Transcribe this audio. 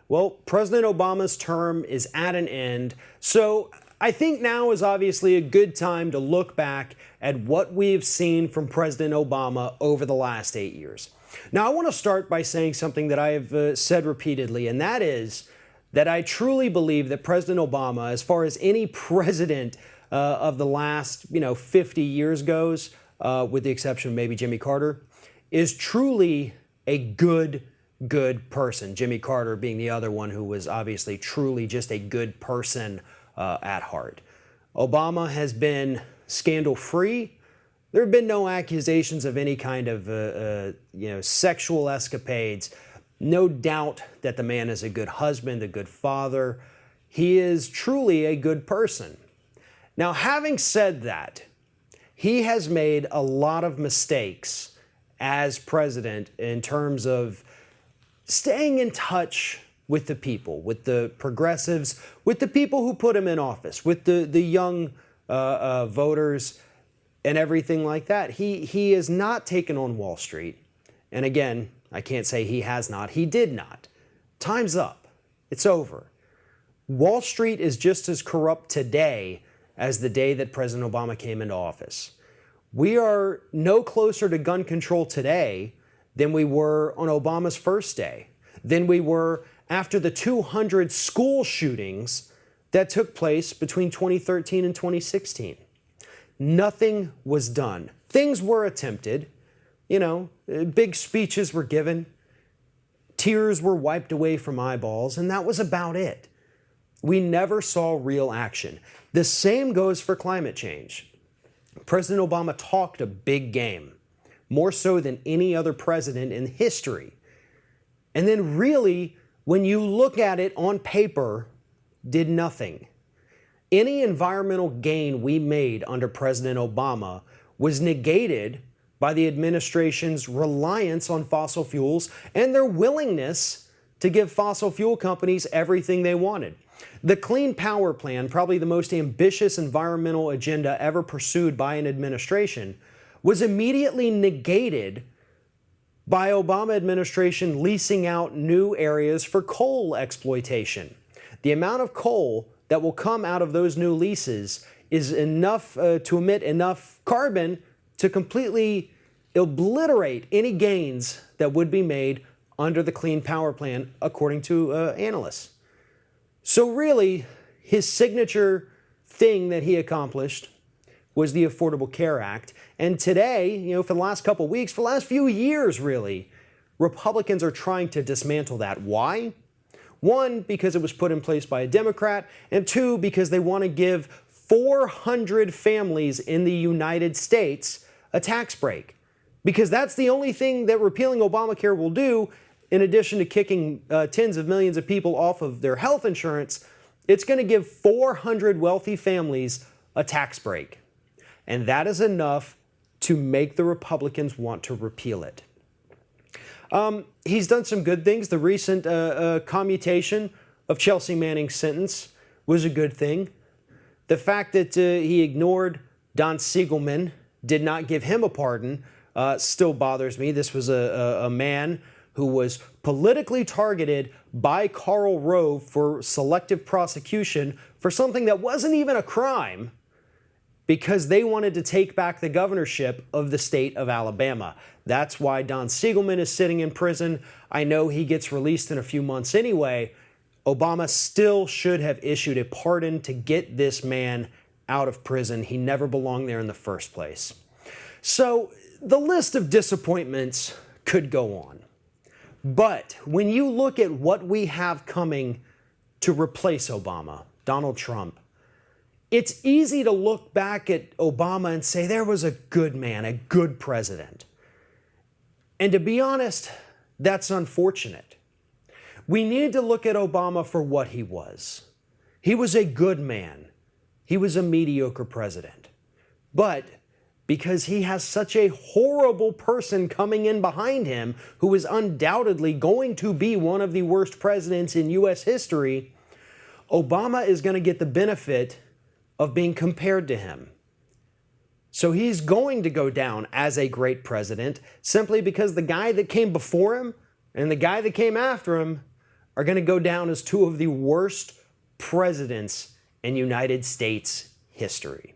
Well, President Obama's term is at an end, so I think now is obviously a good time to look back at what we've seen from President Obama over the last 8 years. Now, I want to start by saying something that I have said repeatedly, and that is that I truly believe that President Obama, as far as any president of the last 50 years goes, with the exception of maybe Jimmy Carter, is truly a good person. Jimmy Carter being the other one who was obviously truly just a good person at heart. Obama has been scandal-free. There have been no accusations of any kind of sexual escapades. No doubt that the man is a good husband, a good father. He is truly a good person. Now, having said that, he has made a lot of mistakes as president in terms of staying in touch with the people, with the progressives, with the people who put him in office, with the young voters and everything like that. He has not taken on Wall Street. And again, I can't say he has not. He did not. Time's up. It's over. Wall Street is just as corrupt today as the day that President Obama came into office. We are no closer to gun control today than we were on Obama's first day, than we were after the 200 school shootings that took place between 2013 and 2016. Nothing was done. Things were attempted. Big speeches were given. Tears were wiped away from eyeballs, and that was about it. We never saw real action. The same goes for climate change. President Obama talked a big game, more so than any other president in history. And then really, when you look at it on paper, did nothing. Any environmental gain we made under President Obama was negated by the administration's reliance on fossil fuels and their willingness to give fossil fuel companies everything they wanted. The Clean Power Plan, probably the most ambitious environmental agenda ever pursued by an administration, was immediately negated by Obama administration leasing out new areas for coal exploitation. The amount of coal that will come out of those new leases is enough to emit enough carbon to completely obliterate any gains that would be made under the Clean Power Plan, according to analysts. So really, his signature thing that he accomplished was the Affordable Care Act. And today, for the last couple of weeks, for the last few years really, Republicans are trying to dismantle that. Why? One, because it was put in place by a Democrat, and two, because they want to give 400 families in the United States a tax break. Because that's the only thing that repealing Obamacare will do, in addition to kicking tens of millions of people off of their health insurance. It's going to give 400 wealthy families a tax break. And that is enough to make the Republicans want to repeal it. He's done some good things. The recent commutation of Chelsea Manning's sentence was a good thing. The fact that he ignored Don Siegelman, did not give him a pardon, still bothers me. This was a man who was politically targeted by Karl Rove for selective prosecution for something that wasn't even a crime, because they wanted to take back the governorship of the state of Alabama. That's why Don Siegelman is sitting in prison. I know he gets released in a few months anyway. Obama still should have issued a pardon to get this man out of prison. He never belonged there in the first place. So the list of disappointments could go on. But when you look at what we have coming to replace Obama, Donald Trump, it's easy to look back at Obama and say there was a good man, a good president. And to be honest, that's unfortunate. We need to look at Obama for what he was. He was a good man. He was a mediocre president. But because he has such a horrible person coming in behind him who is undoubtedly going to be one of the worst presidents in U.S. history, Obama is going to get the benefit of being compared to him. So he's going to go down as a great president simply because the guy that came before him and the guy that came after him are going to go down as two of the worst presidents in United States history.